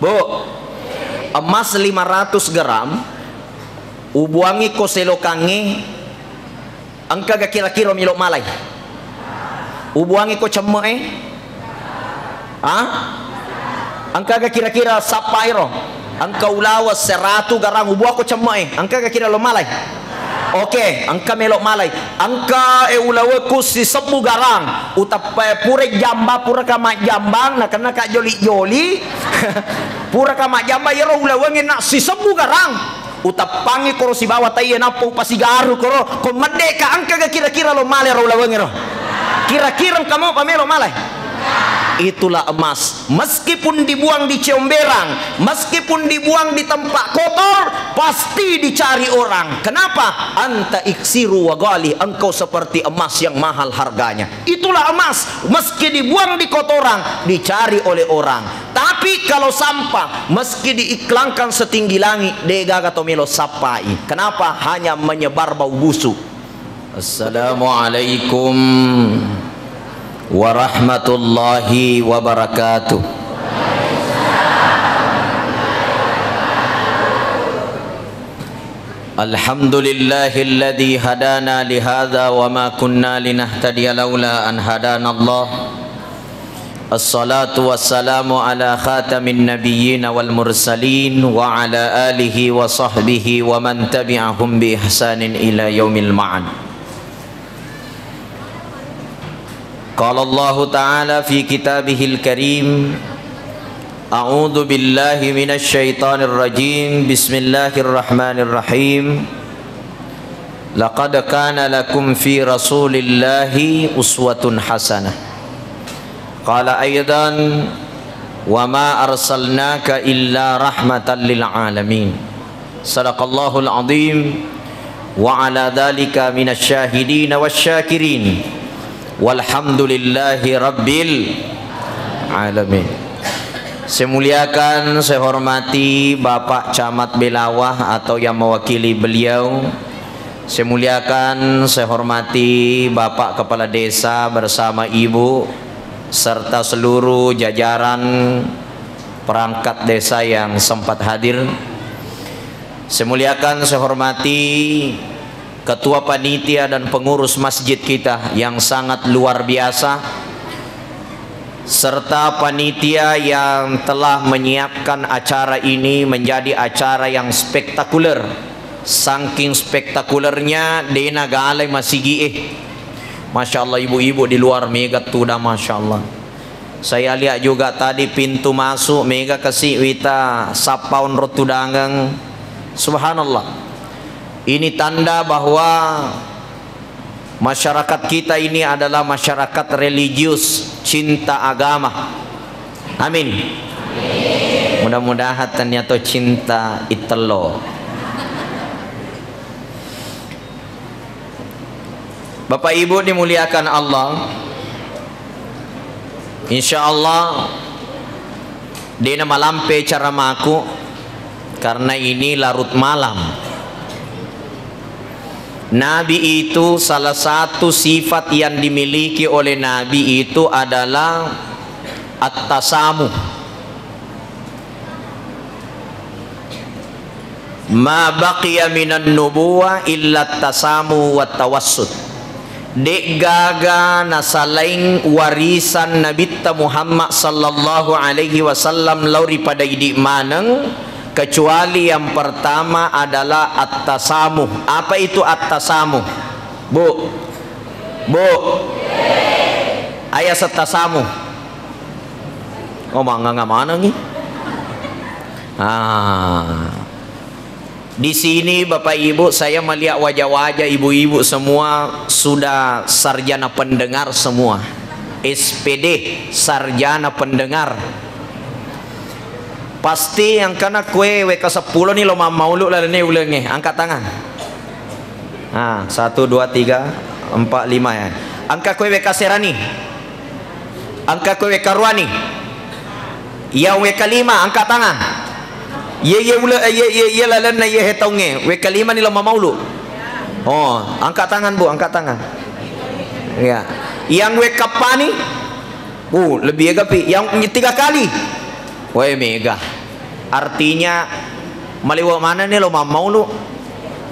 Bu, emas 500 gram ubuangi ko selokangi angka ga kira-kira milok malay. Ubuangi ko cemme angka ga kira-kira sapairo angka ulawas 100 garang ubuang ko cemme angka ga kira lo malay. Oke, angka melok malay angka ulawa ko si 10 garang utap pura jamba pura kama jambang na karena kak joli-joli pura kama jamba yero ulawa ngena si 10 garang utap pangi koro si bawa tayo na po pasigaru koro komade ka angka ga kira-kira lo malay ro ulawa ngero kira-kira kamu pamelo malay. Itulah emas, meskipun dibuang di comberang, meskipun dibuang di tempat kotor, pasti dicari orang. Kenapa? Anta iksiru wa ghali, engkau seperti emas yang mahal harganya. Itulah emas, meski dibuang di kotoran, dicari oleh orang. Tapi kalau sampah, meski diiklankan setinggi langit, degaga tomelo sapai. Kenapa? Hanya menyebar bau busuk. Assalamualaikum warahmatullahi wabarakatuh. Alhamdulillahilladzi hadana lihadza wa ma kunna linahtadiya laula an hadanallah. Assalatu wassalamu ala khatamin nabiyyin wal mursalin wa ala alihi wa sahbihi wa man tabi'ahum bi ihsanin ila yaumil ma'ad. Qala Allah Ta'ala fi kitabihil karim A'udzu billahi minasy syaithanir rajim Bismillahirrahmanirrahim Laqad kana lakum fi rasulillahi uswatun hasanah Qala aidan wa ma arsalnaka illa rahmatan lil alamin Sadaqallahul azim wa ala dzalika minasy syahidin wasyakirin walhamdulillahi rabbil alamin. Saya muliakan, saya hormati Bapak Camat Belawah atau yang mewakili beliau. Saya muliakan, saya hormati Bapak Kepala Desa bersama Ibu serta seluruh jajaran perangkat desa yang sempat hadir. Saya muliakan, saya hormati Ketua Panitia dan pengurus masjid kita yang sangat luar biasa, serta panitia yang telah menyiapkan acara ini menjadi acara yang spektakuler. Saking spektakulernya dena galai masigi Masya Allah, ibu-ibu di luar mega tuda, Masya Allah. Saya lihat juga tadi pintu masuk mega kasih wita sapaun rotudangang. Subhanallah. Ini tanda bahwa masyarakat kita ini adalah masyarakat religius, cinta agama. Amin. Mudah-mudahan ternyata cinta itelo. Bapak Ibu dimuliakan Allah. Insya Allah dina malampe cara maku karena ini larut malam. Nabi itu salah satu sifat yang dimiliki oleh Nabi itu adalah at-tasamuh. Ma baqiya minan nubuwah illa at-tasamuh wa tawassut. Dek gaga nasalain warisan Nabi Muhammad sallallahu alaihi wasallam lauri pada idik maneng, kecuali yang pertama adalah at-tasamuh. Apa itu at-tasamuh? Bu, ayat at-tasamuh. Oh, nggak mana nih? Di sini Bapak Ibu saya melihat wajah-wajah ibu-ibu semua sudah sarjana pendengar semua. SPD, sarjana pendengar. Pasti yang kena kue WK 10 nih lo maulu lah nih ulangnya. Angkat tangan. 1, 2, 3, 4, 5 ya. Angkat kue WK Serani. Angkat kue WK Ruani. Yang WK 5 angkat tangan. Ye lalana ye hetongnya. WK 5 nih lo maulu. Oh, angkat tangan Bu, angkat tangan. Ya. Yang WK pani. Lebih gapi. Yang 3 kali. Woi mega. artinya maliwa mana nih lo mau lu.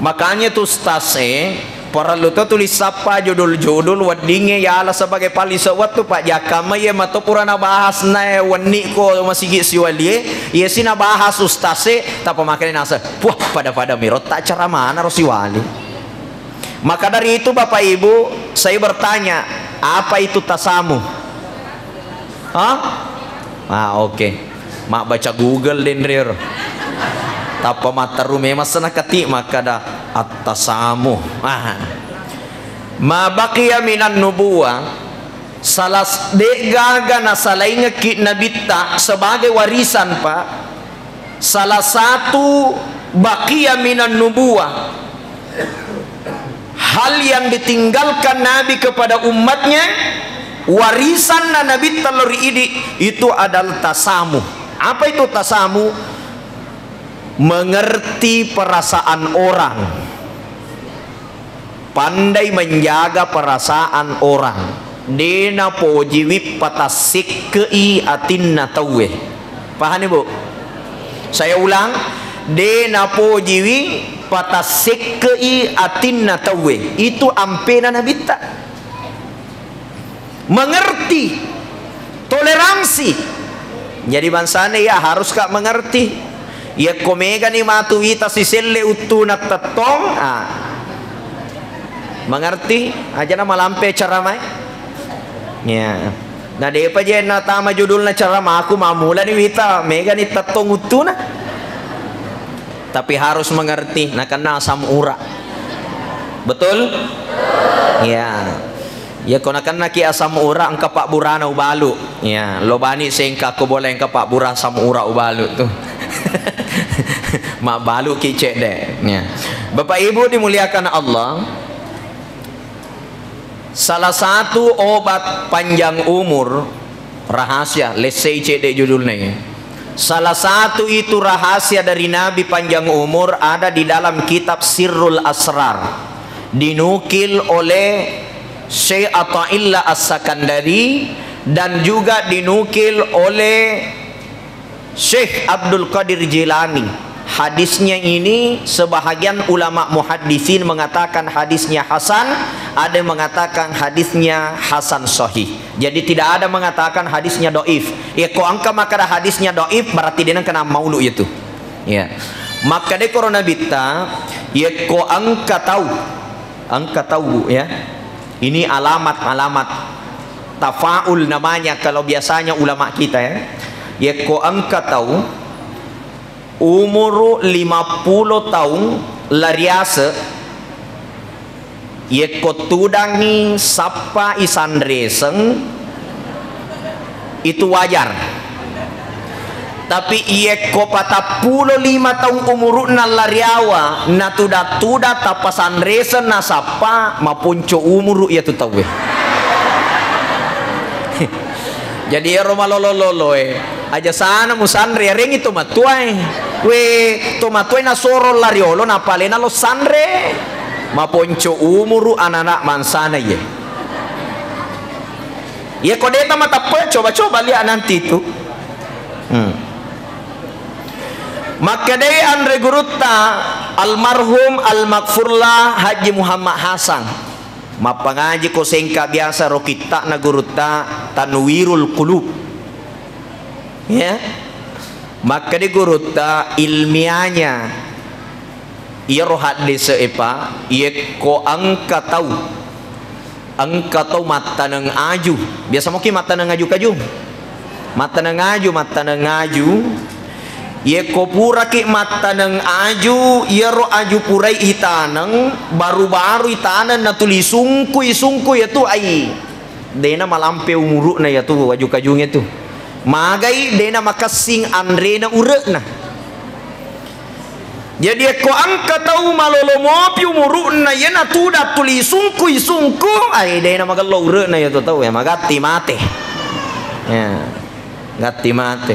Makanya tuh stase para lu tuh tulis apa judul-judul wadinge ya ala sebagai palisawat tuh Pak Jakama ya mato purana bahas na wani ko masigi siwali ya sina bahas ustase tak pemakai nasa wah pada mirot tak cara mana rosiwali. Maka dari itu Bapak Ibu saya bertanya, apa itu tasamu? Hah? Oke. Mak baca Google den rir. Tapa mata rume masana kati maka dah at-tasamu. Ma baqiya minan nubuwah salas de gaga na salainga ki nabita sebagai warisan Pak. Salah satu baqiya minan nubuwah, hal yang ditinggalkan Nabi kepada umatnya, warisan Nabi talori ini itu adalah tasamu. Apa itu tasamu? Mengerti perasaan orang, pandai menjaga perasaan orang. Dena pojiwi patasik kei atinna tawe. Paham Bu? Saya ulang, dena pojiwi patasik kei atinna tawe. Itu ampena Nabi tak mengerti, toleransi. Jadi bangsane ya harus kak mengerti. Ya komega ni matuita si selle utunak tatong mengerti aja na malampe cara mai ya na de pa je na tama judul na cara aku mamula ni wita mega ni tatong utuna tapi harus mengerti na kana samura betul ya ya konakan naki asam ura angka pak burana ubalu ya lo bani sengka ko boleh angka pak burah sam ura ubalu tuh mak balu kicek deh ya. Bapak Ibu dimuliakan Allah, salah satu obat panjang umur rahasia lesei cede judulnya. Salah satu itu rahasia dari Nabi panjang umur ada di dalam kitab Sirrul Asrar, dinukil oleh Syekh Athaillah As-Sakandari dan juga dinukil oleh Syekh Abdul Qadir Jilani. Hadisnya ini sebahagian ulama muhaddisin mengatakan hadisnya hasan, ada yang mengatakan hadisnya hasan sahih. Jadi tidak ada mengatakan hadisnya doif. Ya ko angka maka hadisnya doif berarti dia kena maulu itu. Ya. Maka de corona bita ya ko angka tahu ya. Ini alamat tafaul namanya kalau biasanya ulama kita ya. Ya ko angka tahu umur 50 tahun lariasa ye kotudangi sapa isandreseng itu wajar, tapi ye ko 45 tahun umurna lariawa na tuda tapasandresen na sapa mapunco umur ya tu tahu jadi ya roma lolo aja sana musandre ring itu matuai we to matuai na soro lariolo na palena lo sandre maponco umuru anak mansana ye ya kodeta mata coba lihat nanti itu maka dari Andre Gurutta almarhum almakfurlah Haji Muhammad Hasan mapangaji ko sengka biasa rokita na Gurutta tanwirul qulub ya. Maka di Gurutta ilmiahnya ia roh hadis seepa ia ko angka tahu mata neng aju biasa mungkin mata neng aju kajum mata neng aju ia ko pura ki mata neng aju ia roh aju purai itaneng baru itaneng na tuli sungkuy ya tu ai dena malampe umuruk na ya tu aju kajungnya tu magai dena makasing andre na urek na jadi ko angka tahu malolo mopi umuruk na ya na tu da tuli sungkuy ai dena magalo urek na ya tu tahu ya magati mate ya gati mate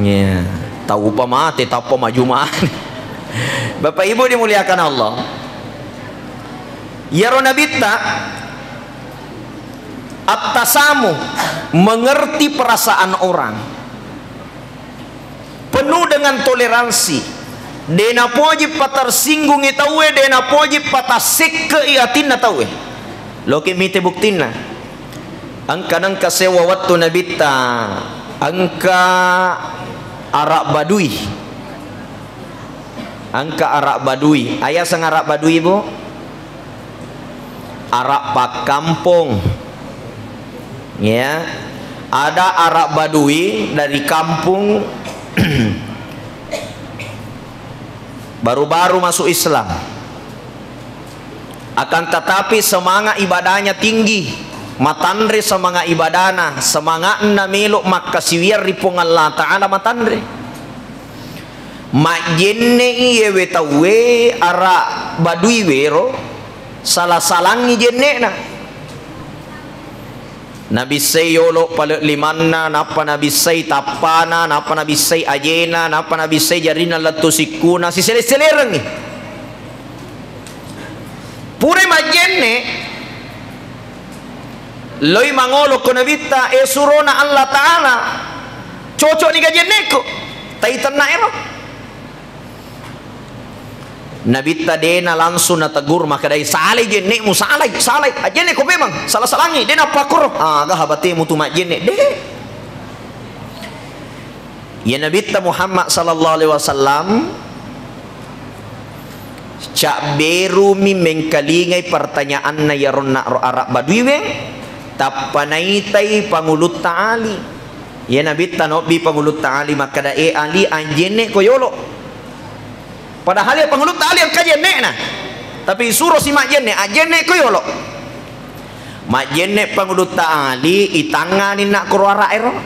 ya tahu pa mate tapo maju Bapak Ibu dimuliakan Allah ya ronabita at-tasamu mengerti perasaan orang dengan toleransi. Dena poji patarsinggung itawe, dena poji patasik ke iatin tawe. Loke mite buktina. Angka sewa waktu nabita. Angka Arab Badui. Angka Arab Badui. Ayah sang Arab Badui bu. Arab pak kampung. Ya. Ada Arab Badui dari kampung baru-baru masuk Islam, akan tetapi semangat ibadahnya tinggi, matandre semangat ibadana, semangat na meluk makasiwir ripong Allah Ta'ala matandre majenne iye wetawe Arab Badui wero salah-salangi jenne na Nabi say yolo palut limanna, napa Nabi say tapana, napa Nabi say ajena, napa Nabi say jarina latu sikuna, si sele-selereng ni. Pure majenne, loy mangolo ko nabita surona Allah Ta'ala, cocok ni gajenne ko, taitan na ero. Nabita dena langsung natagur maka dari salai jenne mu salai ajenne ko memang salah-salangi dena pakur habate mu tu mak jenne de ya nabita Muhammad sallallahu alaihi wasallam cak beru mi mengkalingai pertanyaan na yaronna Arab Badui we tapanaitai pangulut ta'ali ya nabita no bi pangulut ta'ali maka dae ali anjenne ko yolo. Padahal ya pengelut tali yang kajian na, tapi suruh si mak jenne, ajenne ko yolo. Mak jenne pengelut tali itangani nak kurwara ero.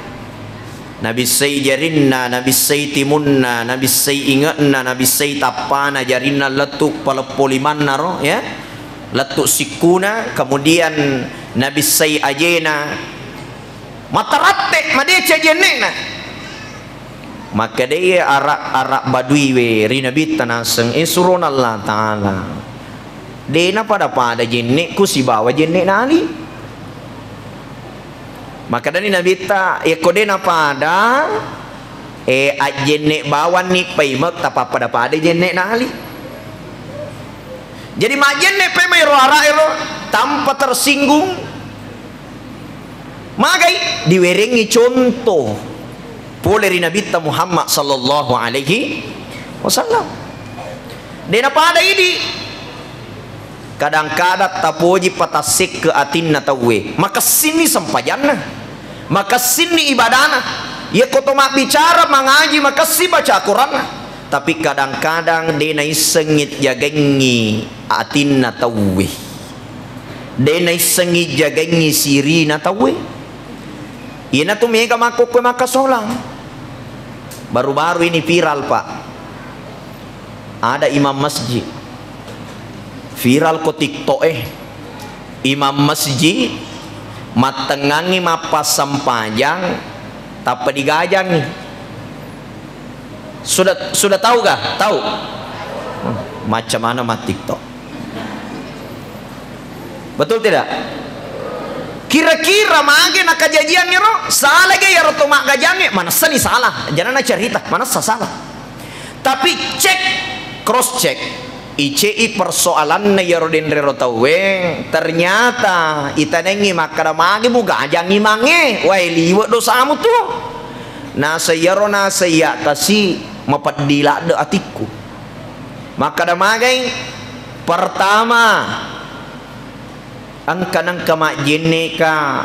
Nabi say jarinna, Nabi say timunna, Nabi say ingatna, Nabi say tapana jarinna letuk palepolimanna ro ya, letuk sikuna, kemudian Nabi say ajena, mataratte madeca jenne na. Maka dia Arab Badui we rinabit tanaseng surun Allah Ta'ala dena pada jenne ku si bawa jenne nali maka dari nabita dena pada jenne bawan ni paimak tapa pada jenne nali jadi mak jenne pemai roara ero tanpa tersinggung magai diwerengi contoh poleri Nabi Muhammad sallallahu alaihi wasallam. Dena pada ini kadang-kadang tapoji patasik ke atinna tawe. Maka sini sampajanna. Maka sini ibadana. Ya kotomak bicara mengaji maka si baca Quran. Tapi kadang-kadang dena sengit jagengi atinna tawe. Dena sengit jagengi sirina tawe. Ina tu mega makuk ke makasolang. Baru-baru ini viral pak, ada imam masjid viral ko TikTok imam masjid matengangi mapas sampajang tapi digajang nih. Sudah tahu kah? Tahu macam mana mat TikTok, betul tidak? Kira-kira mage nak kajajian ni ro salah ge ya ro to mak gajange mana seni salah jangan nak cerita mana salah tapi cek cross check ICI persoalan na ya ro den ro tawe ternyata itanengi makara mage mu gajangi mange wai liwat dosamu tu na saya ro na saya kasi mapat dila de atiku maka da mage pertama angkanang kamak jenne ka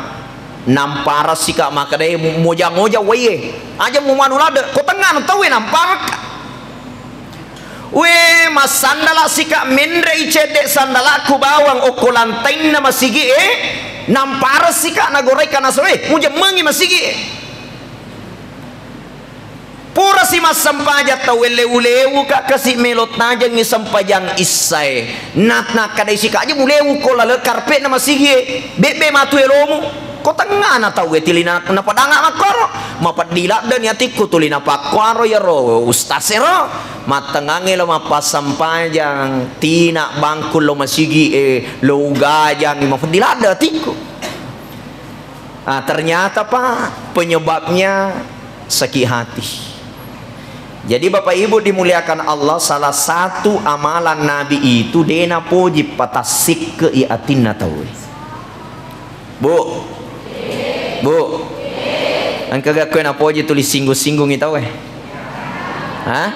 nampara sika maka dai moja-moja waye aja mu manulade ko tengan tawe nampar we mas sandala sika mendre icede sandala ku bawang okulantain na masigi nampara sika nagoreka nasoe muja mangi masigi pura si mas sampaja tawelewu ka kasi melot najang ni sampajang isay nat kadai sika aja mulewu ko lale karpet na masigi bebe matu elomu ko tanga na tawe tilina na padanga makoro mapadila dan yatiku tulina pakwaro ya ro ustasero matangange lo mapasampajang tina bangkul lo masigi lo gajang ni mapadila datiku ternyata pak penyebabnya sakit hati. Jadi Bapak Ibu dimuliakan Allah, salah satu amalan Nabi itu dena puji patasik ke iatina tahu. Bu. Bu. Angka gak kena puji tulis singgung-singgung itu weh. Hah?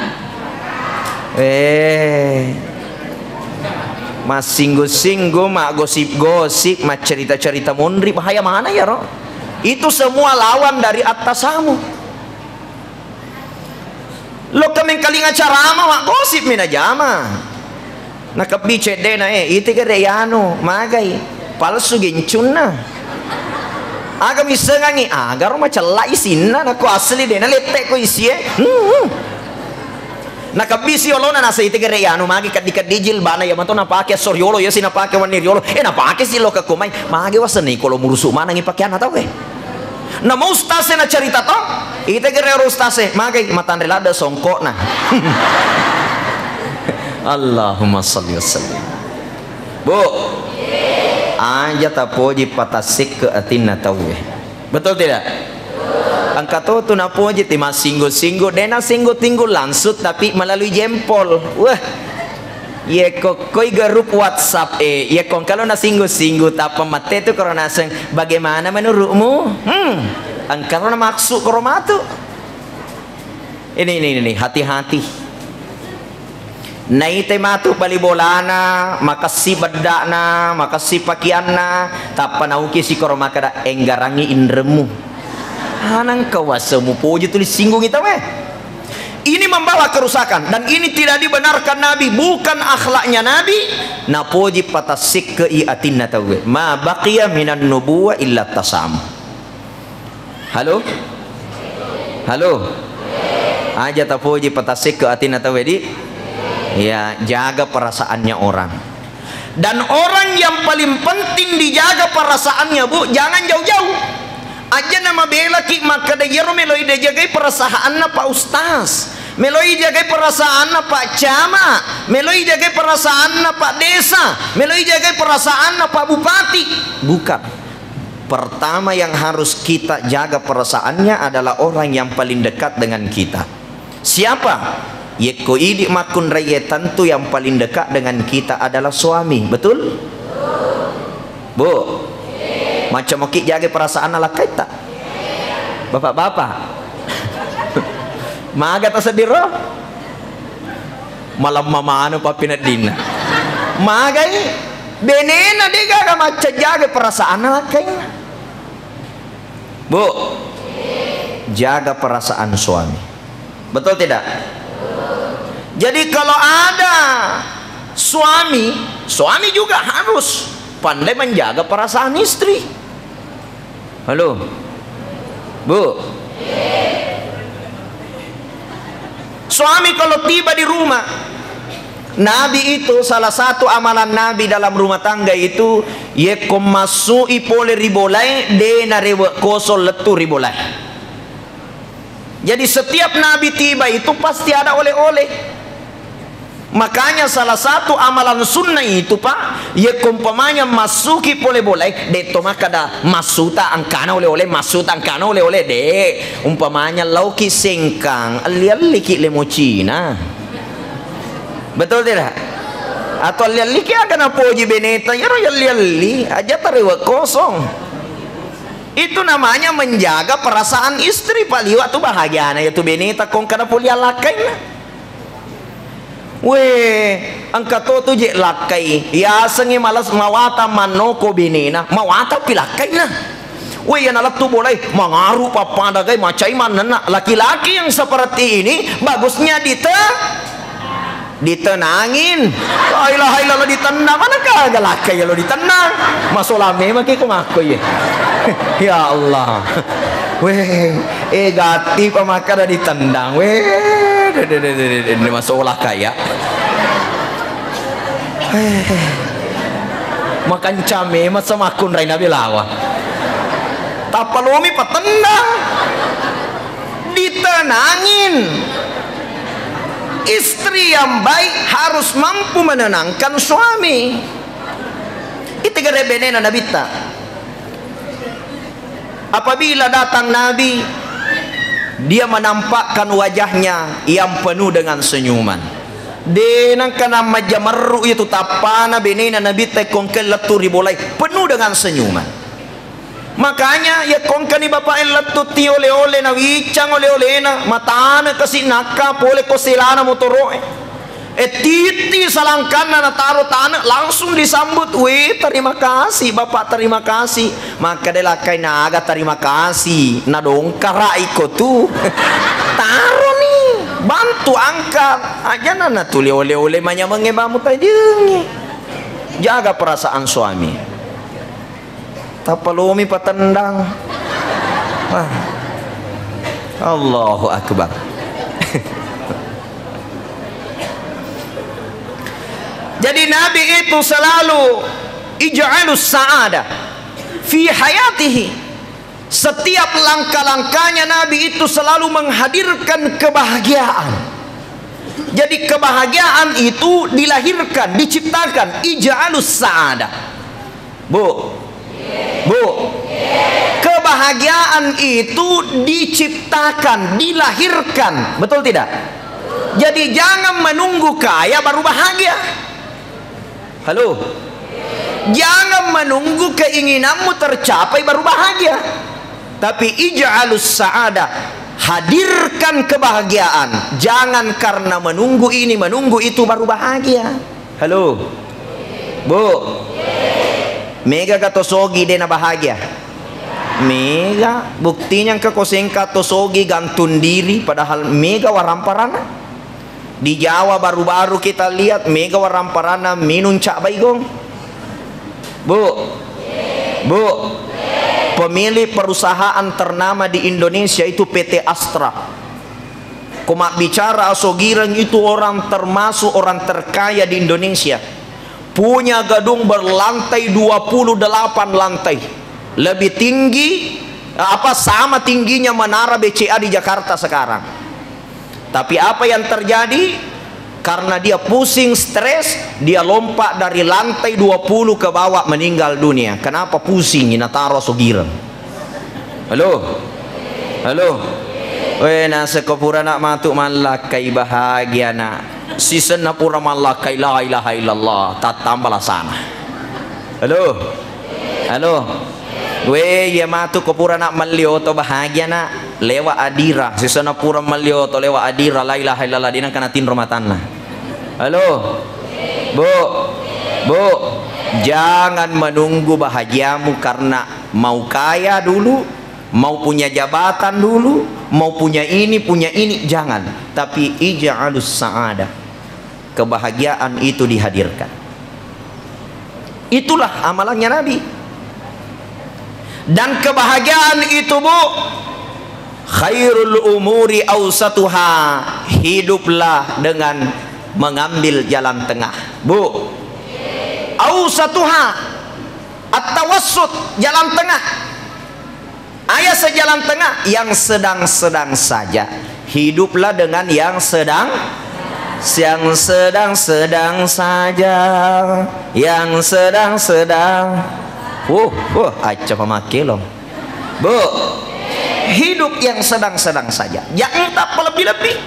Mas singgung-singgung, mak gosip-gosip, mak cerita-cerita mundri, bahaya mana ya roh? Itu semua lawan dari atasamu. Lo kami kali ngacara ama mak gosip mina jama. Nak bice dena itu kere yano magai palsu gincuna. Aga misengangi agar ma cella isinna nak asli dena lette ko isie. Nak bisi olona nasa itu kere yano magi kadikat dijil bana ya manto napake soryolo ya sina pake waniriolo napake si lo ka kumai magi wasani kalau murusu mana ngi pakaian atau ke. Na mau ustase na cerita to ite kere ustase magai matan relada songkok nah. Allahumma salli wasallim. Bu aja tapoji patasik ke atina tahu. Betul tidak? Angka tu napoji tima singgo-singgo dena singgo-tinggo langsut tapi melalui jempol. Wah. Ye koi grup WhatsApp ye kong kalau na singgo-singgo tapa mate tu karena seng bagaimana menurutmu? Angkaro na maksud koromatu. Ini hati-hati. Nai tematu balibolana, makasi bedakna, makasi pakianna, tapa nauki si koromakada enggarangi indremu. Hanang kawasamu puji tulis singgung itu weh. Ini membawa kerusakan dan ini tidak dibenarkan Nabi, bukan akhlaknya Nabi. Napoji patasik ke iatinna tawe. Ma baqiya minan nubuwah illa tasam. Halo? Halo? Aja tapoji patasik ke atinna tawe di. Ya, jaga perasaannya orang. Dan orang yang paling penting dijaga perasaannya, Bu, jangan jauh-jauh. Aja nama bela ki maka de yero meloi de jagai perasaanna Pak Ustaz, meloi jagai perasaanna Pak Camat, meloi jagai perasaanna Pak Desa, meloi jagai perasaanna Pak Bupati. Bukan. Pertama yang harus kita jaga perasaannya adalah orang yang paling dekat dengan kita. Siapa? Yeko idi makun raya, tentu yang paling dekat dengan kita adalah suami. Betul? Bu. Macam okey jaga perasaan ala kita. Bapak-bapak. Maga tersedir roh. Malam mama anu papinat dina. Magai benena diga macam jaga perasaan ala kita. Bu. Jaga perasaan suami. Betul tidak? Jadi kalau ada suami juga harus pandai menjaga perasaan istri. Halo, Bu. Suami kalau tiba di rumah, Nabi itu salah satu amalan Nabi dalam rumah tangga itu ye komasui pole ribolai de narewa kosol letu ribolai. Jadi setiap Nabi tiba itu pasti ada oleh-oleh. Makanya salah satu amalan sunnah itu Pak, ya kumpamanya masuki boleh de tomakada masuta angkana oleh-oleh masuta angkana oleh-oleh de umpamanya lauki sengkang lialiki lemucina. Betul tidak? Atau lialiki akan poji beneta ya liali aja tarewa kosong. Itu namanya menjaga perasaan istri Pak liwat tu bahagiana ya tu beneta kong kana pulia lakai. Weh, angka tu je lakai. Ya sengi malas mawata manoko binina, mawata pilakai na. Weh, yang alat tu boleh mengaruh papa dagai macai mana laki-laki yang seperti ini bagusnya ditenangin. La ilaha illallah ditendang mana kagak lakai lo ditendang. Masolame maki kumaku ya. Ya Allah. Weh, gati pamakar ditendang. Weh. Ini masuk olah kaya. Makan came masa makun Raina Bilawa. Tapalomi patendang. Ditenangin. Istri yang baik harus mampu menenangkan suami. Itu gerebenena nabita. Apabila datang Nabi dia menampakkan wajahnya yang penuh dengan senyuman. Denang kana majamarru itu tapana benena nabi tekong kelatu ribolai penuh dengan senyuman. Makanya ya kongkani bapak elatut ti ole-ole na wicang ole-ole na matana kasi naka pole koselana motoro titi salangkan na taro tanah langsung disambut, weh terima kasih bapak, terima kasih. Maka dela kay naga terima kasih na dongkara iko tu taro nih bantu angkat aja na tuli ole-ole manya mengebamu tajungi. Jaga perasaan suami. Tapalumi patendang. Wah. Allahu akbar. Jadi Nabi itu selalu ij'alus sa'adah fi hayatihi. Setiap langkah-langkahnya Nabi itu selalu menghadirkan kebahagiaan. Jadi kebahagiaan itu dilahirkan, diciptakan, ij'alus sa'adah. Bu, kebahagiaan itu diciptakan, dilahirkan, betul tidak? Jadi jangan menunggu kaya baru bahagia. Halo, jangan menunggu keinginanmu tercapai baru bahagia. Tapi ij'alus sa'adah, hadirkan kebahagiaan. Jangan karena menunggu ini menunggu itu baru bahagia. Halo, Bu, mega katosogi dena bahagia. Mega buktinya kekoseng katosogi gantun diri padahal mega waramparana. Di Jawa baru-baru kita lihat mega waramparana minum cak baigong. Bu, pemilik perusahaan ternama di Indonesia itu PT Astra. Komak bicara Asogirang itu orang termasuk orang terkaya di Indonesia. Punya gedung berlantai 28 lantai. Lebih tinggi sama tingginya menara BCA di Jakarta sekarang. Tapi apa yang terjadi? Karena dia pusing, stres, dia lompat dari lantai 20 ke bawah meninggal dunia. Kenapa pusing? Inataro Sogirang. Halo. Weh nasa kapura nak matuk malakai bahagia nak. Season na pura malakai la ilaha illallah. Tatambala sana. Halo. Weh ya matuk kapura nak malioto bahagia nak. Lewa adira. Season na pura malioto lewa adira la ilaha illallah. Dinang kanatin romatanna. Halo. Bu. Jangan menunggu bahagiamu karena mau kaya dulu, mau punya jabatan dulu, mau punya ini, jangan. Tapi ij'alus sa'adah, kebahagiaan itu dihadirkan. Itulah amalannya Nabi. Dan kebahagiaan itu, Bu, khairul umuri awsatuha, hiduplah dengan mengambil jalan tengah. Bu, awsatuha, at-tawassut, jalan tengah. Ayat sejalan tengah, yang sedang-sedang saja. Hiduplah dengan yang sedang-sedang saja, yang sedang-sedang. Aca pamakilong. Bu, hidup yang sedang-sedang saja, jangan tak berlebih-lebih.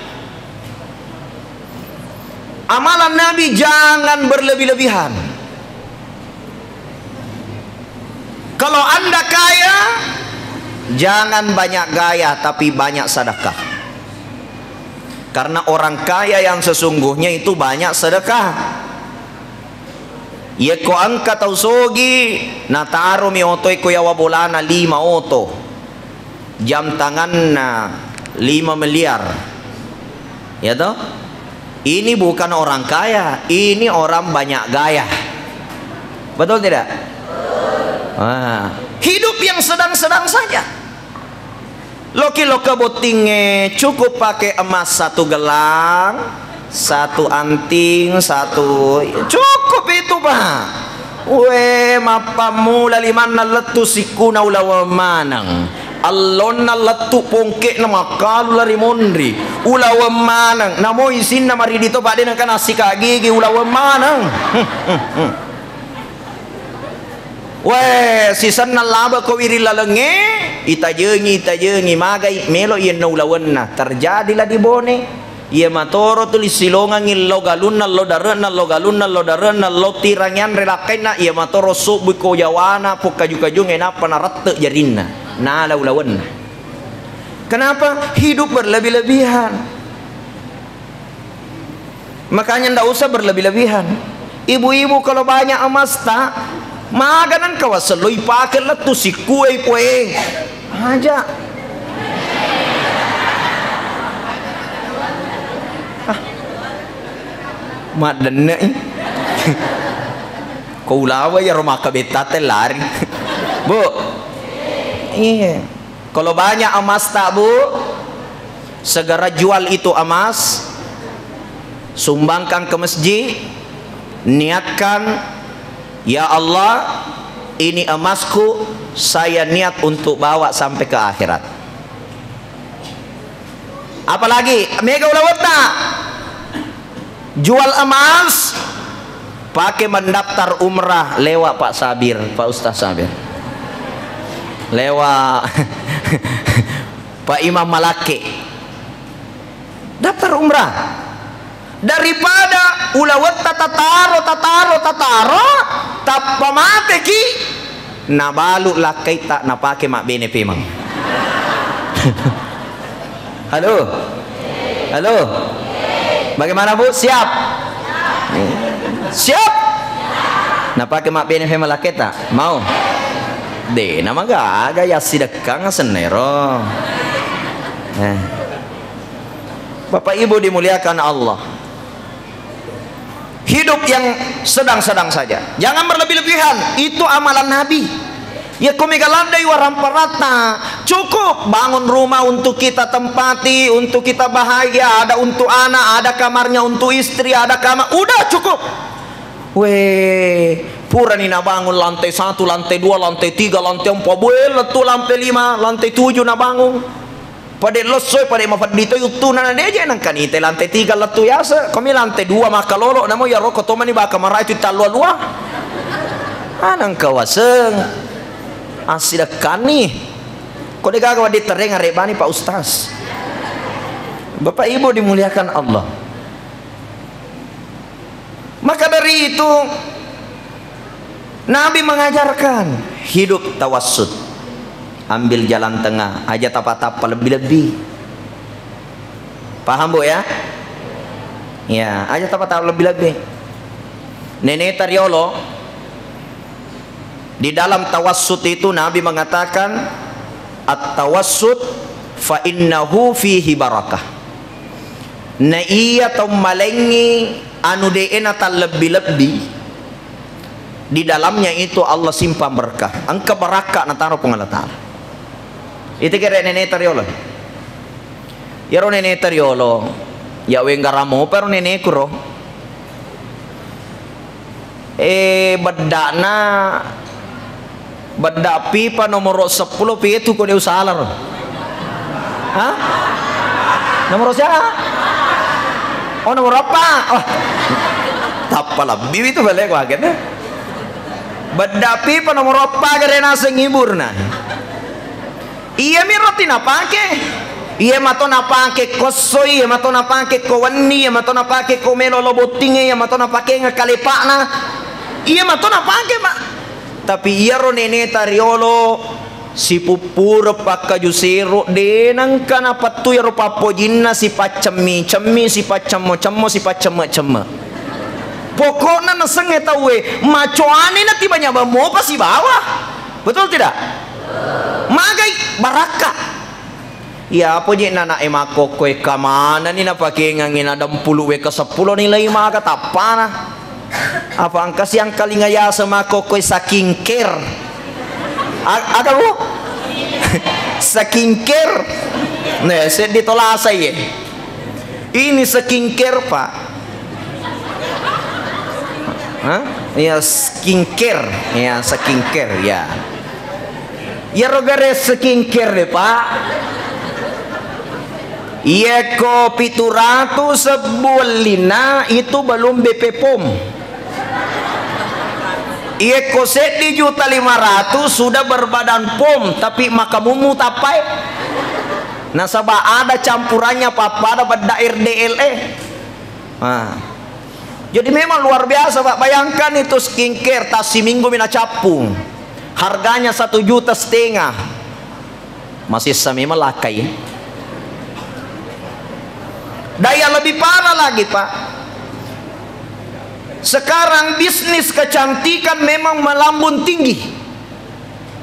Amalan Nabi jangan berlebih-lebihan. Kalau Anda kaya, jangan banyak gaya tapi banyak sedekah. Karena orang kaya yang sesungguhnya itu banyak sedekah. Ye ko angka tau sogi nataro mi oto iko yawa bolana 5 oto. Jam tangan na 5 miliar. Ya toh? Ini bukan orang kaya, ini orang banyak gaya. Betul tidak? Hidup yang sedang-sedang saja. Loki-loka botingnya cukup pakai emas 1 gelang, 1 anting, 1 cukup itu, Pak. We mapamu laliman letu sikuna ulawa manang. Allon na letu pongke na makalu lari mondri ulawa manang. Namo isin na mari dito Pak din kan asika gigi ulawa manang. We sisan na laba ko wiri lalenge ita jengi magai melo yen no lawenna terjadilah di bone ia matoro tulis silongan lo galunna lo darena lo tirangan relakaina ia matoro subu ko jawana pokaju-kaju ngenapa narate jarinna na lawenna. Kenapa? Hidup berlebih-lebihan. Makanya ndak usah berlebih-lebihan. Ibu-ibu kalau banyak emas tak maganan kawas seloi pakai letu si kue aja. Mak dene kau lawa ya rumah kabetate lari. Bu, iya, kalau banyak emas tak bu, segera jual itu emas, sumbangkan ke masjid, niatkan, ya Allah, ini emasku, saya niat untuk bawa sampai ke akhirat. Apalagi mega ulawata jual emas pakai mendaftar umrah lewat Pak Sabir, Pak Ustaz Sabir, lewat Pak Imam Malake, daftar umrah. Daripada ulawat tataro tapamate ki nabalu lakai tak napake mak bene pemang. Halo, bagaimana bu? Siap? Siap? Napake mak bene pemang lakai tak? Mau? De nama gaya sidekang senero. Bapak Ibu dimuliakan Allah. Hidup yang sedang-sedang saja, jangan berlebih-lebihan. Itu amalan Nabi. Ya kumigalandai waramparata. Cukup bangun rumah untuk kita tempati, untuk kita bahagia. Ada untuk anak, ada kamarnya untuk istri, ada kamar. Udah cukup. Weh, pura nina bangun lantai 1, lantai 2, lantai 3, lantai 4, boleh tu lantai 5, lantai 7 na bangun. Pada losoy pada mafad dito yutu na deje nang kanite lantai 3 latu yasa kami lantai 2 maka lolo namo ya roko to mani baka marai itu talua-lua anang kawaseng asida kani ko de gagawa di tereng arebani Pak Ustaz. Bapak Ibu dimuliakan Allah. Maka dari itu Nabi mengajarkan hidup tawassut. Ambil jalan tengah, aja tapa-tapa lebih-lebih. Paham bu ya? Ya, aja tapa-tapa lebih-lebih. Nenek Tariolo di dalam tawassut itu Nabi mengatakan at-tawassut fa innahu fihi barakah. Na iya tau malengi anu deena tal lebih-lebih. Di dalamnya itu Allah simpan berkah. Angka barakah nataro pengalatara. Itu kira nenek Tariolo. Ya ro nenek Tariolo. Ya wengaramo pero nenek kuro. Bedak pipa nomor 10 itu kok dia usaha ro. Hah? Nomor siapa? Oh nomor apa? Oh. Tapalah bibi itu balik wagen. Bedak pipa nomor apa gare nase ngibur nah. Iya miroti napake, iya mato napake kosoi, iya mato napake kowani, iya mato napake komelo lobotinge, iya mato napake ngakalepana, iya mato napake mak. Tapi iya ro nenek Tariolo si pupur pakka jusero denang kana patu ya ro papojinna si pacemi si pacemo si paceme. Pokoknya nasenge tawe macoane na tibanya bamo pa si bawah. Betul tidak? Magai barakah. Ya apa je nana emako koe kamana ni na pakai ngangin ada 10 we ke 10 nilai maka tapana. Apa angka siang kali ngaya sama koe saking care. Ada bu? Saking care. Nah, saya ditolak saya. Ini saking care pak. Hah? Ya skincare, ya skincare ya. Ya rogare skincare deh pak. Iya kopi turatu sebulina itu belum BP POM. Ia koset di 1.500.000 sudah berbadan pom tapi makamumu tapai. Nasabah ada campurannya pada daer DLE. Jadi memang luar biasa Pak. Bayangkan itu skincare tas seminggu mina capung. Harganya 1,5 juta. Masih sami melakai. Daya lebih parah lagi Pak. Sekarang bisnis kecantikan memang melambung tinggi.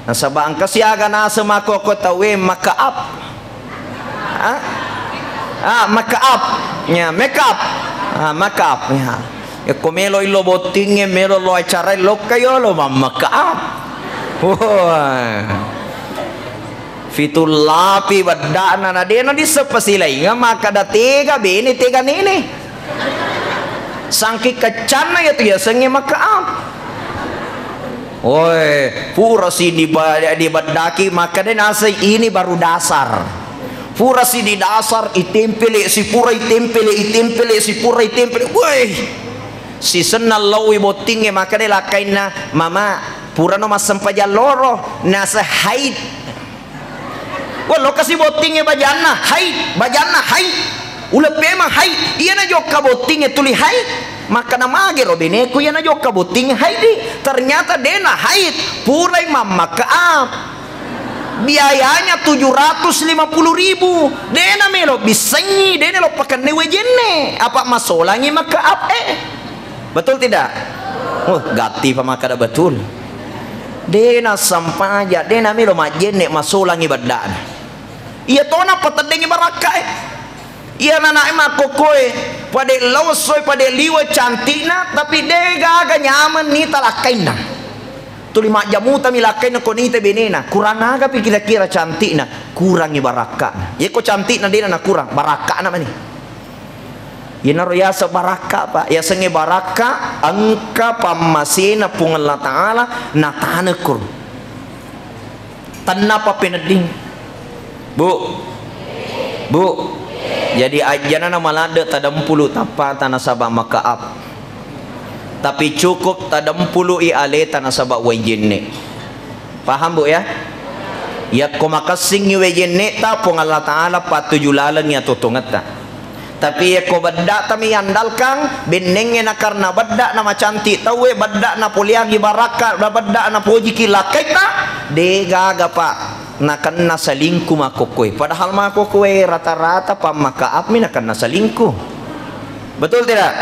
Nasabah angka siaga nasa makoko tawe maka up. Make up nya make up make up ya komelo ilo botingnya melo lo acara lo kayo lo make up fitul lapi badana na dia na disepasilay nga maka da tega bini tega nini sangki kacan na itu ya sengi make up pura si di badaki maka dia nasa ini baru dasar. Pura si di dasar itempele si pura itempele si pura itempele. Woi, si senal lawi botingnya maka dia lakai na mama pura no mas sampaja loro nasa haid. Wah lo kasih botingnya bajana haid. Ulah pema haid. Iya na jok botingnya tuli haid. Maka nama age robine ku iya na jok botingnya haid. Ternyata dena haid pura imam maka biayanya 750.000. Dena melo bisengi dena lo pakai newejene apa masolangi maka betul tidak? Gati pamakada betul. Dena sampaja dena melo majene masolangi badan. Iya tona patadengi barakai. Iya nana ema kokoe pada lawsoy pada liwa cantikna tapi dega aga nyaman ni talakaina. Tulima jamu tami lakai na konite benena kurang aga pi kira-kira cantik na kurangi baraka ya kok cantik na dena na kurang baraka na mani ya naro yasa baraka Pak ya senge baraka angka pamasina pung Allah Ta'ala na tanakur tanapa peneding bu jadi ajana na malada tadampulu tapa tanasaba makaap tapi cukup tadampulu iale tanasaba wajenne. Paham Bu ya? Ya komakasing wajenne ta pong Allah Ta'ala patujulalang ya tutungata. Tapi ya ko badda tami andalkan benenge na karna badda na macanti tawe badda na puliagi baraka badda na puji kilakaita de gaga Pak na kanna salingku makokoy. Padahal makokoy rata-rata pamakaap mi na kanna salingku. Betul tidak?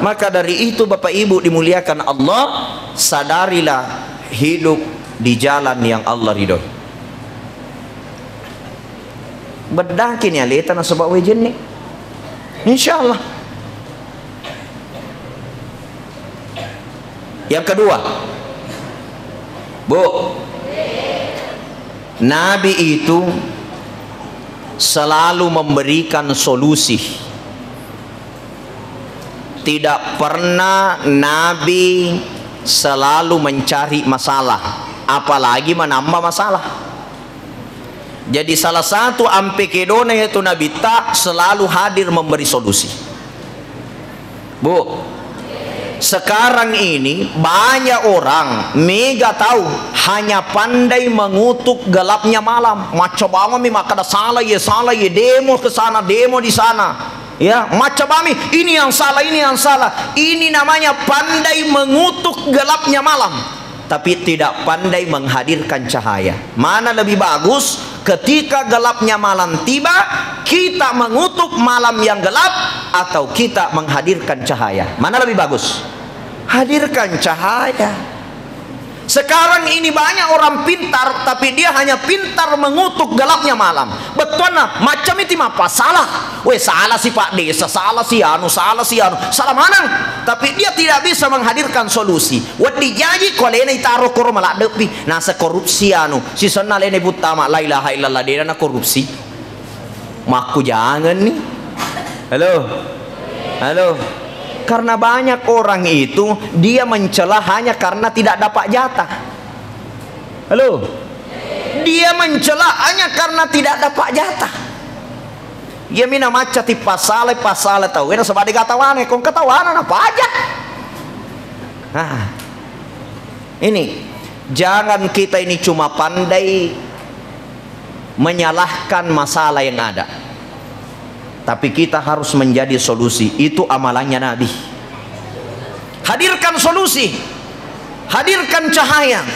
Maka dari itu Bapak Ibu dimuliakan Allah, sadarilah hidup di jalan yang Allah ridhoi. Bedakin ya leta na sebab wejen nih. Insyaallah. Yang kedua, Bu, Nabi itu selalu memberikan solusi. Tidak pernah Nabi selalu mencari masalah, apalagi menambah masalah. Jadi salah satu ampekedone yaitu Nabi tak selalu hadir memberi solusi. Bu, sekarang ini banyak orang mega tahu hanya pandai mengutuk gelapnya malam. Macam apa mi maka ada salah ya demo ke sana demo di sana. Ya, macam kami ini yang salah, ini yang salah. Ini namanya pandai mengutuk gelapnya malam, tapi tidak pandai menghadirkan cahaya. Mana lebih bagus ketika gelapnya malam tiba, kita mengutuk malam yang gelap atau kita menghadirkan cahaya? Mana lebih bagus? Hadirkan cahaya. Sekarang ini banyak orang pintar, tapi dia hanya pintar mengutuk gelapnya malam. Betul nah, macam itu apa salah? Salah si Pak Desa, salah si anu, salah mana? Tapi dia tidak bisa menghadirkan solusi. Wadi janji kalau ini taruh korum malah depi, nasa korupsi anu, si senal ini buta mak la ilaha illallah dia na korupsi. Maku jangan nih. Halo. Karena banyak orang itu dia mencela hanya karena tidak dapat jatah. Dia mencela hanya karena tidak dapat jatah. Dia mina maca ti pasale tahu na sabadi katawane kong katawanan apa aja. Ini, jangan kita ini cuma pandai menyalahkan masalah yang ada, tapi kita harus menjadi solusi. Itu amalannya Nabi. Hadirkan solusi, hadirkan cahaya.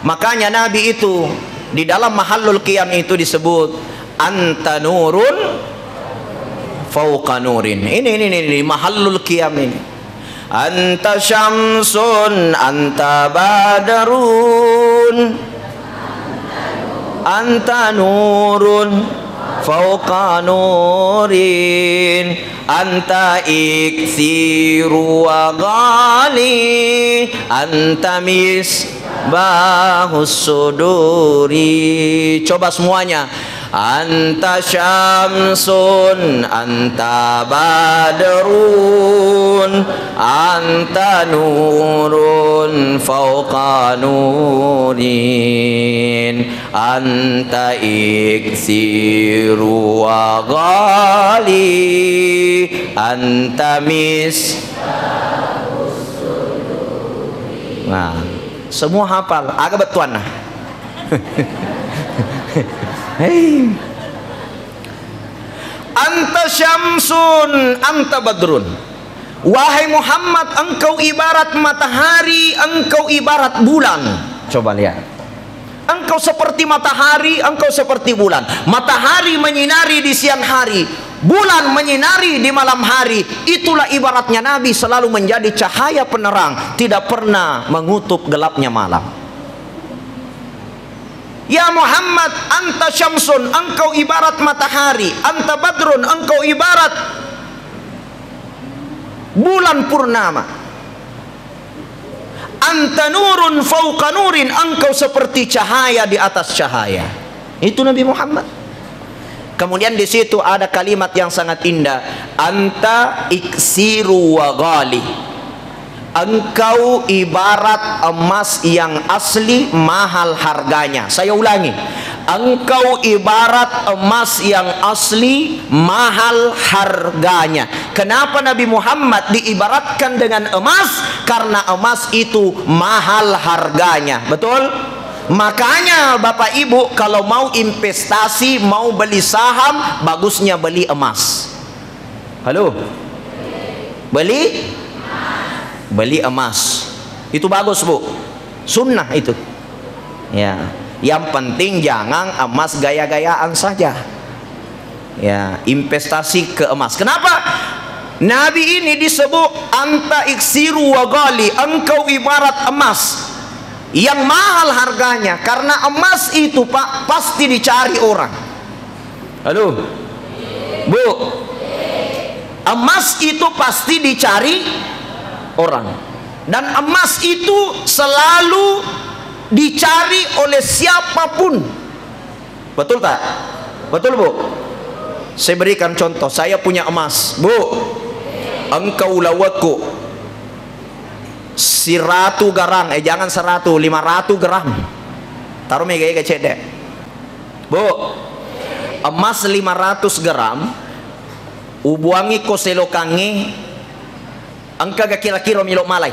Makanya Nabi itu di dalam mahallul qiyam itu disebut anta nurun fauqa nurin. Ini mahallul qiyam ini. Anta syamsun anta badarun anta nurun fauqa nurin anta iksiru wa ghali anta misbahus suduri. Coba semuanya. Anta syamsun anta badrun anta nurun fauqa nurin anta iksiru wa ghali anta misbahus suduri. Nah, semua hafal, agak betuan nah. Hei, anta syamsun anta badrun. Wahai Muhammad, engkau ibarat matahari, engkau ibarat bulan. Coba lihat, engkau seperti matahari, engkau seperti bulan. Matahari menyinari di siang hari, bulan menyinari di malam hari. Itulah ibaratnya Nabi selalu menjadi cahaya penerang, tidak pernah mengutup gelapnya malam. Ya Muhammad, anta syamsun, engkau ibarat matahari, anta badrun, engkau ibarat bulan purnama, anta nurun fauqa nurin, engkau seperti cahaya di atas cahaya. Itu Nabi Muhammad. Kemudian di situ ada kalimat yang sangat indah, anta iksiru wa ghali. Engkau ibarat emas yang asli, mahal harganya. Saya ulangi, engkau ibarat emas yang asli, mahal harganya. Kenapa Nabi Muhammad diibaratkan dengan emas? Karena emas itu mahal harganya. Betul? Makanya Bapak Ibu kalau mau investasi, mau beli saham, bagusnya beli emas. Halo? Beli emas itu bagus Bu, sunnah itu ya. Yang penting jangan emas gaya-gayaan saja ya, investasi ke emas. Kenapa Nabi ini disebut anta iksiru wa ghali, engkau ibarat emas yang mahal harganya? Karena emas itu Pak pasti dicari orang. Halo Bu, emas itu pasti dicari orang, dan emas itu selalu dicari oleh siapapun. Betul tak? Betul Bu? Saya berikan contoh, saya punya emas Bu, engkau lawaku 100 garang, jangan 100, 500 gram taruh mega cedek Bu, emas 500 gram ubuangi ko selokangi, engkau gak kira-kira milok malai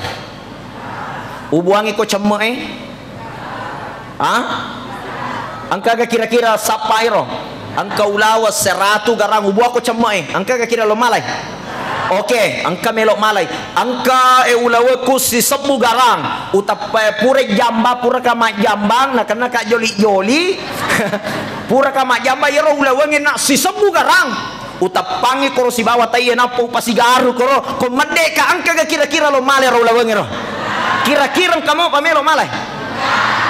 ubuangi ko cemme engkau gak kira-kira sapairo, engkau lawas 100 garang ubuah ko cemme engkau gak kira lo malai. Oke, engkau melok malai, engkau ulawa ko si 10 garang utap pura jamba pura kama jambang nak kena kak joli-joli pura kama jamba yero ulawa ngena si 10 garang utapangi koro si bawa tayo na po pasigaru koro kung madeka ang kira-kira lo malay raw lawang iro, kira-kira kamu pamelo malay.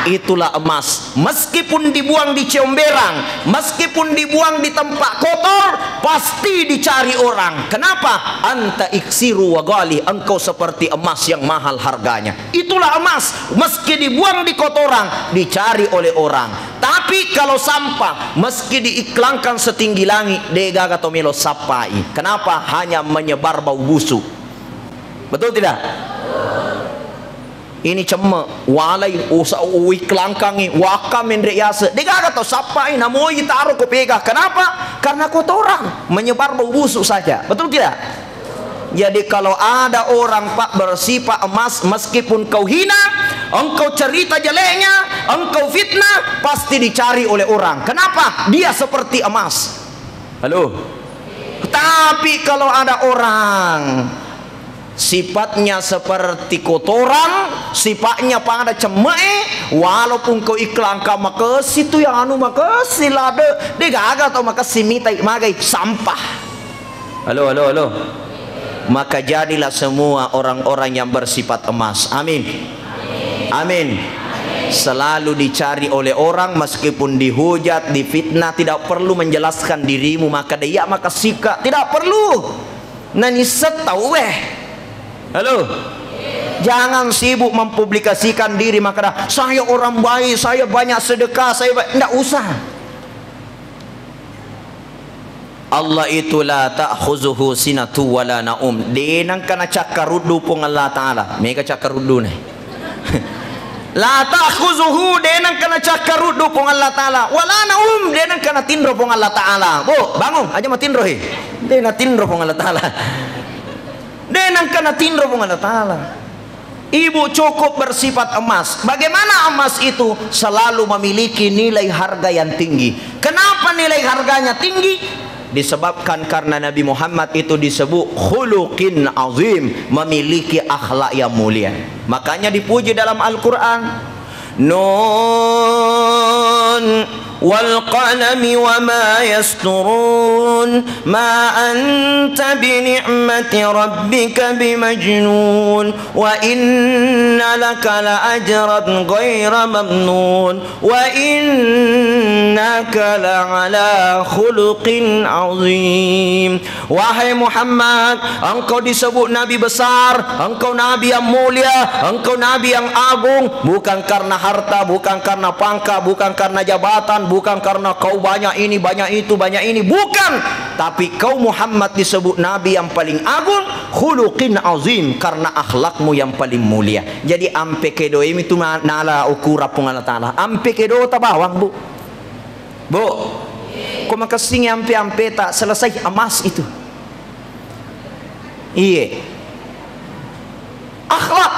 Itulah emas, meskipun dibuang di comberang, meskipun dibuang di tempat kotor, pasti dicari orang. Kenapa? Anta iksiru wa ghali, engkau seperti emas yang mahal harganya. Itulah emas, meski dibuang di kotoran, dicari oleh orang. Tapi kalau sampah, meski diiklankan setinggi langit, dega gatomelo sapai. Kenapa? Hanya menyebar bau busuk. Betul tidak? Ini cema walai usa uiklangkangi wakam mendre yasa dega kata sapai namo taruh ko pega. Kenapa? Karena kotoran menyebar bau busuk saja. Betul tidak? Jadi kalau ada orang Pak bersifat emas, meskipun kau hina, engkau cerita jeleknya, engkau fitnah, pasti dicari oleh orang. Kenapa? Dia seperti emas. Halo. Tapi kalau ada orang sifatnya seperti kotoran, sifatnya pada cemai, walaupun kau iklan kau makasih tu yang anu makasih lade, dia gagal atau makasih mitai magai sampah. Halo. Maka jadilah semua orang-orang yang bersifat emas. Amin. Amin. Selalu dicari oleh orang, meskipun dihujat, difitnah, tidak perlu menjelaskan dirimu maka dia maka sika, tidak perlu. Nani setau Halo. Jangan sibuk mempublikasikan diri maka saya orang baik, saya banyak sedekah, saya tidak usah. Allah itu la ta'khuzuhu sinatu wala naum. Denang kana cakarudu pong Allah Ta'ala. Mega cakarudu nih. La ta'khuzuhu denang kana cakarudu pong Allah Ta'ala. Wala naum denang kana tindro pong Allah Ta'ala. Bu, bangun aja mah tindro he. Denang tindro pong Allah Ta'ala. Denang kana tindro pong Allah Ta'ala. Ibu cukup bersifat emas. Bagaimana emas itu? Selalu memiliki nilai harga yang tinggi. Kenapa nilai harganya tinggi? Disebabkan karena Nabi Muhammad itu disebut khuluqin azim, memiliki akhlak yang mulia. Makanya dipuji dalam Al-Quran, Nun wal qalami wa ma yasturun ma anta bi ni'mati rabbika bimajnun wa inna laka la ajran ghayra mamnun wa innaka la ala khuluqin azim. Wahai Muhammad, engkau disebut nabi besar, engkau nabi yang mulia, engkau nabi yang agung, bukan karena harta, bukan karena pangkat, bukan karena jabatan, bukan karena kau banyak ini, banyak itu, banyak ini, bukan. Tapi kau Muhammad disebut nabi yang paling agung, khuluqin azim, karena akhlakmu yang paling mulia. Jadi ampe kedo ini tu nala ukura pung Allah Ta'ala. Ampe kedo tabawang bu. Bu, kau makasih ampe tak selesai emas itu. Iya. Akhlak.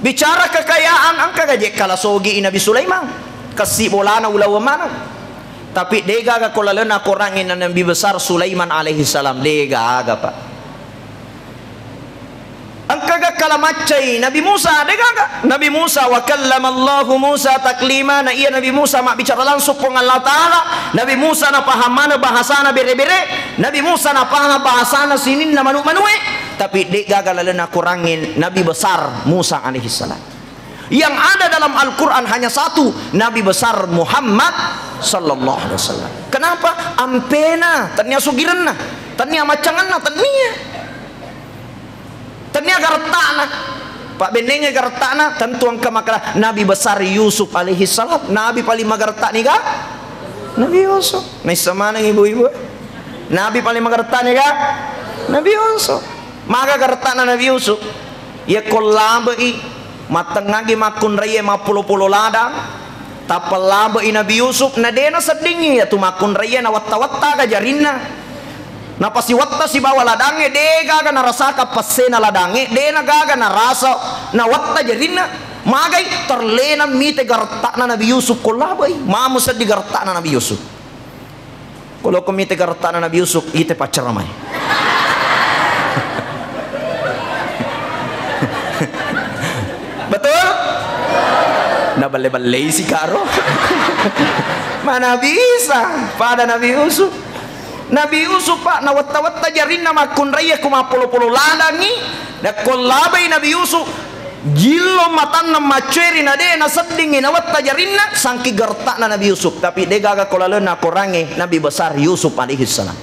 Bicara kekayaan angka gajek kala sogi Nabi Sulaiman kasih bolana ulawa mana, tapi dega ga kolalena korangin Nabi besar Sulaiman alaihi salam dega aga pak angka ga kala macai Nabi Musa dega ga Nabi Musa wa kallama Allah Musa taklima. Na iya Nabi Musa mak bicara langsung pun Allah Ta'ala. Nabi Musa na paham mana bahasana bere-bere, Nabi Musa na paham bahasana sinin na manu-manue. Tapi dek gagal lena kurangin Nabi besar Musa alaihissalam. Yang ada dalam Al-Quran hanya satu, Nabi besar Muhammad sallallahu alaihi wasallam. Kenapa? Ampena tanya sugiranna, tanya macanganna, tanya gartana. Pak benenge gartana tentu angka maka Nabi besar Yusuf alaihissalam. Nabi paling magarta ni ga? Nabi Yusuf. Nah sama nang ibu-ibu. Nabi paling magarta ni ga? Nabi Yusuf. Maka gartana Nabi Yusuf ya kolabai matengagi makun raya mapulo-pulo ladang tapalabai Nabi Yusuf na dena sedingi ya tu makun raya na watta-watta ka jarinna na pasi watta si bawa ladange dega ka narasaka pasena ladange dena gaga narasa na watta jarinna magai terlena mite gartana Nabi Yusuf kolabai mamu sedih gartana Nabi Yusuf. Kalau komite gartana Nabi Yusuf ite pacar ramai. Betul? Nah bale-bale si karo. Mana bisa pada Nabi Yusuf. Nabi Yusuf pak na watta-watta jarinna makun raya kuma puluh-puluh ladangi. Na kolabai Nabi Yusuf jillo matanna maceri na de na sedingi na watta jarinna sangki gertak na Nabi Yusuf. Tapi de gaga kolalena korange Nabi besar Yusuf alaihi salam.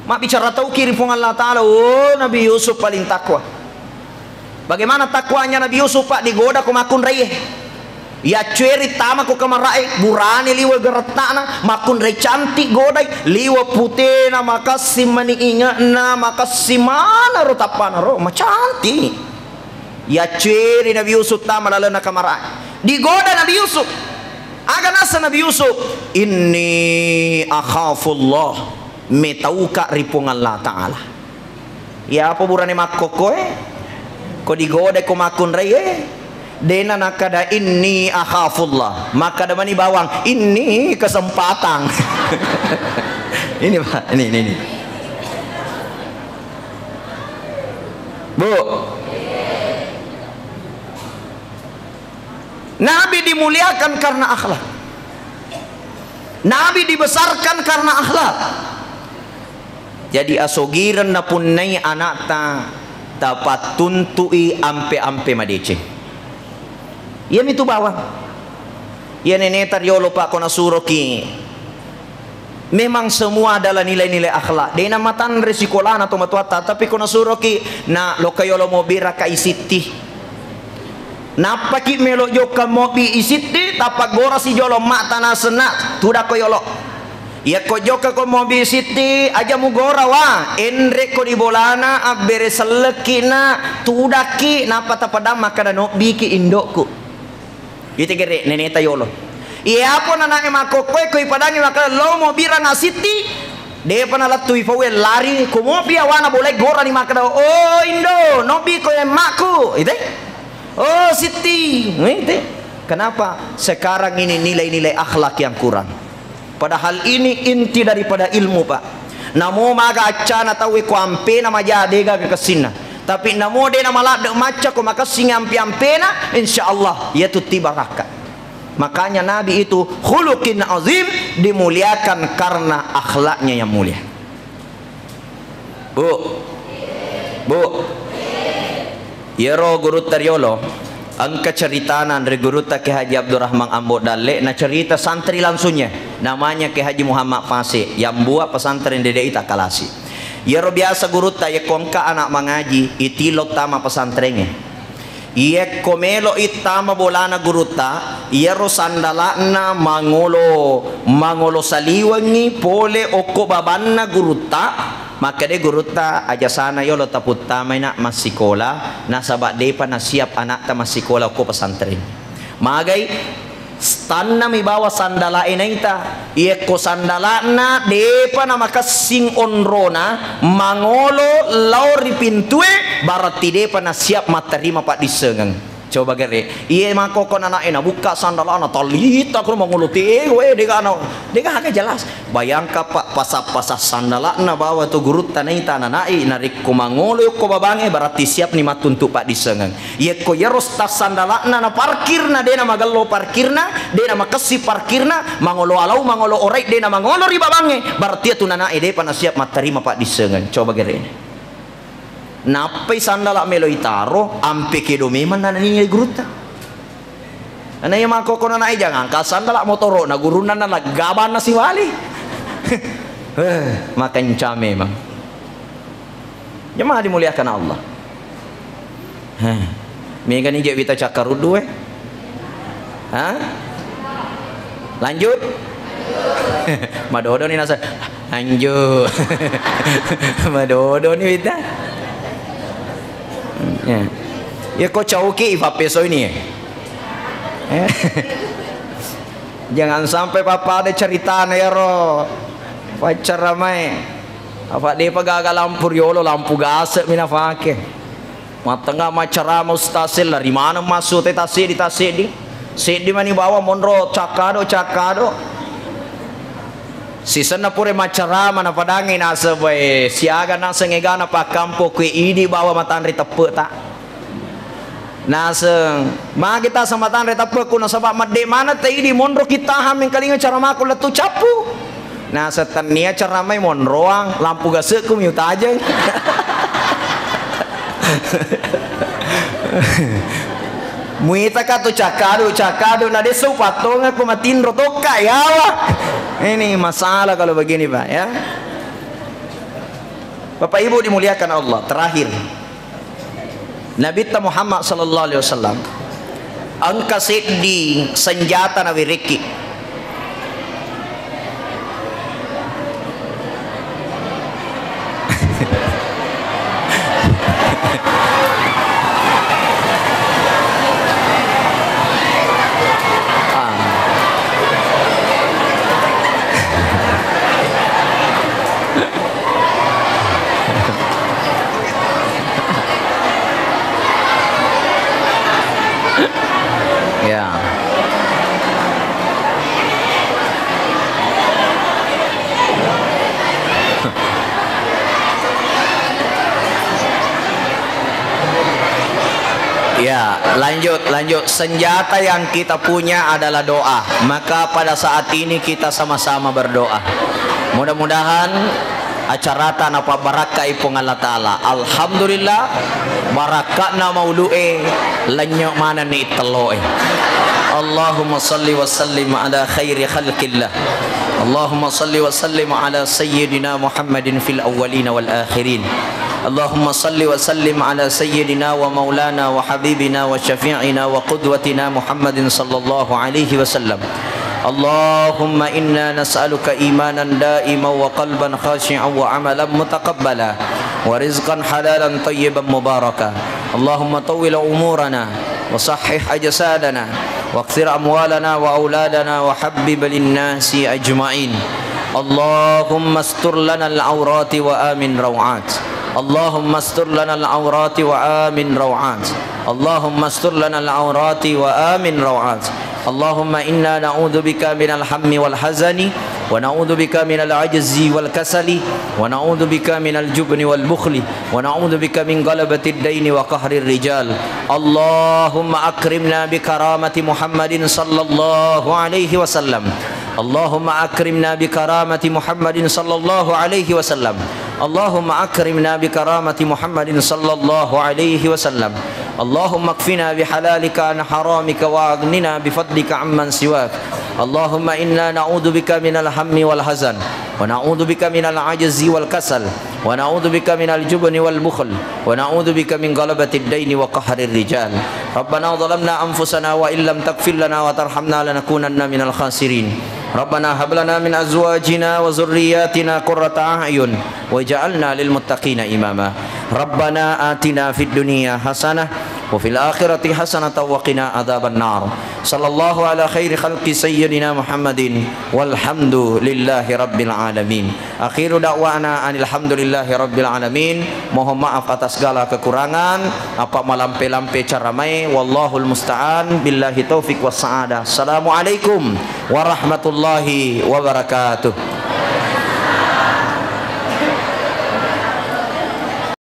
Mak bicara tahu kiri pun Allah Ta'ala. Oh Nabi Yusuf paling takwa. Bagaimana takwanya Nabi Yusuf pak digoda ku makun raya. Ya ceri tama ku kamarai burani liwa geretana makun raya cantik godai liwa putih na makasih mani ingat na makasih mana ro tapana ro cantik. Ya ceri Nabi Yusuf tama lalana kamarai digoda Nabi Yusuf. Aga nasa Nabi Yusuf inni akhafullah metauka ripung Allah Ta'ala. Ya apa burani makokoe Ko digoda ko makun ray dena nakada inni akhafullah, maka ada mani bawang ini kesempatan. Ini Pak, ini Bu, Nabi dimuliakan karena akhlak, Nabi dibesarkan karena akhlak. Jadi asogiran na punnai anak ta dapat tuntui ampe-ampe madece. Iya itu bawang. Iya nenek tariolo Pak kona suroki. Memang semua adalah nilai-nilai akhlak. Dena matan resikolah atau matuata, tapi kona suroki na lokayolo mobira ka isiti. Napa ki melo joka mobi isiti tapak gora si jolo mata na senat tudak koyolo. Ya ko joka ko mobi isiti aja mugora wa enre ko di bolana abere selekina tudaki napa tapadam maka no biki indokku. Ite kere nenek tayolo. Iya apa nana emako koy padangi maka lo mobira na siti de panalatu ifawe lari ko mobi awana boleh gora ni maka oh indo nobi ko emakku ite. Oh Siti, kenapa sekarang ini nilai-nilai akhlak yang kurang? Padahal ini inti daripada ilmu Pak. Namo maga acana tahu ko ampe nama jadega ke kesina. Tapi namo de nama lada maca ko maka singampi ampena insyaallah ya tuti baraka. Makanya Nabi itu khuluqin azim, dimuliakan karena akhlaknya yang mulia. Bu. Yero guru tariolo angka ceritanan dari guru Ki Haji Abdurrahman Ambo Dalle na cerita santri langsungnya namanya Ki Haji Muhammad Fase yang buat pesantren DDI Takalasi. Yero biasa guru ta ye kongka anak mengaji itilok tama pesantrennya. Ie komelo itama bolana guru ta yero sandalana mangolo saliwangi pole oko babanna guru ta. Maka de guruta aja sana yo lo taput tamay na masikola nasaba de pa na siap anak ta masikola ko pesantren. Magay stan na mi bawa sandala inaita iye ko sandala na de pa na makasing onrona mangolo lauri pintue barati de pa na siap materima pak disengang. Coba gere iye makoko anak ena buka sandalana talita ko manguluti we dega aga jelas bayangka Pak pasap-pasap sandalana bawa tu guru tanai tananai narik ko mangolo ko babange berarti siap ni matuntuk Pak disengang iye ko yeros tas sandalana na parkirna dena magallo parkirna dena makasi parkirna mangolo alau mangolo orai dena mangolo ri babange berarti tu nanai de pana siap materima Pak disengang. Coba gere napai sandala melo itaro ampe kedo memang nana ni guruta ana yang mako kono nai jangan ka sandala motoro na guruna na gaban na si wali makan came memang jemaah dimuliakan Allah. Mega ni je kita cakarudu lanjut madodo ni nasa lanjut madodo ni kita ya kok cauki Pak peso ini jangan sampai Papa ada cerita nero pacar ramai apa dia pagagal lampu yolo lampu gas mina fake matengah macara mustasil dari mana masuk tasedi mani bawa monro cakado sisana pure macara mana padangi nasa boy siaga nasa ngegana pak kampo kue idi bawa matanri tepe tak nasa ma kita sama matanri tepe kuna sabab madde mana te idi monro kita haming kalinga cara makul letu capu nasa tania cara mai monroang lampu gase ku miuta aja muita ka tu cakado na desu patonga ku matin rotoka ya ini masalah kalau begini Pak ya. Bapak Ibu dimuliakan Allah. Terakhir Nabi Muhammad sallallahu alaihi wasallam angka di senjata nabi riki Ya, lanjut. Senjata yang kita punya adalah doa. Maka pada saat ini kita sama-sama berdoa. Mudah-mudahan acara tanpa barakah ipung Allah Ta'ala. Alhamdulillah barakahna maulu'e lanyok mana ni telo'e. Allahumma salli wa sallim ala khairi khalqillah. Allahumma salli wa sallim ala sayyidina Muhammadin fil awwalina wal akhirin. اللهم صل وسلم على سيدنا ومولانا وحبيبنا وشفيعنا وقدوتنا محمد صلى الله عليه وسلم. اللهم إنا نسألك إيمانا دائما وقلبا خاشعا وعملا متقبلا ورزقا حلالا طيبا مباركا. اللهم طول أمورنا وصحح أجسادنا واكثر أموالنا وأولادنا وحبب للناس أجمعين. اللهم استر لنا العورات وآمن روعات. اللهم استر لنا العورات وآمن روعات. اللهم استر لنا العورات وآمن روعات. اللهم إنا نعوذ بك من الهم والحزن ونعوذ بك من العجز والكسل ونعوذ بك من الجبن والبخل ونعوذ بك من غلبة الدين وقهر الرجال. اللهم أكرمنا بكرامة محمد صلى الله عليه وسلم. اللهم أكرمنا بكرامة محمد صلى الله عليه وسلم. اللهم أكرمنا بكرامة محمد صلى الله عليه وسلم. اللهم اكفنا بحلالك عن حرامك وأغننا بفضلك عمن سواك. اللهم إنا نعوذ بك من الهم والحزن ونعوذ بك من العجز والكسل ونعوذ بك من الجبن والبخل ونعوذ بك من غلبة الدين وقهر الرجال. ربنا ظلمنا أنفسنا وإن لم تغفر لنا وترحمنا لنكونن من الخاسرين. ربنا هب لنا من أزواجنا وذرياتنا قرة أعين واجعلنا للمتقين إماما. ربنا آتنا في الدنيا حسنة وفي الآخرة حسنة وقنا عذاب النار. صلى الله على خير خلق سيدنا محمد والحمد لله رب العالمين. Akhiru da'wana alhamdulillahi rabbil alamin. Mohon maaf atas segala kekurangan, apa malampe-lampe caramai. Wallahul musta'an. Billahi taufik was sa'adah. Assalamualaikum warahmatullahi wabarakatuh.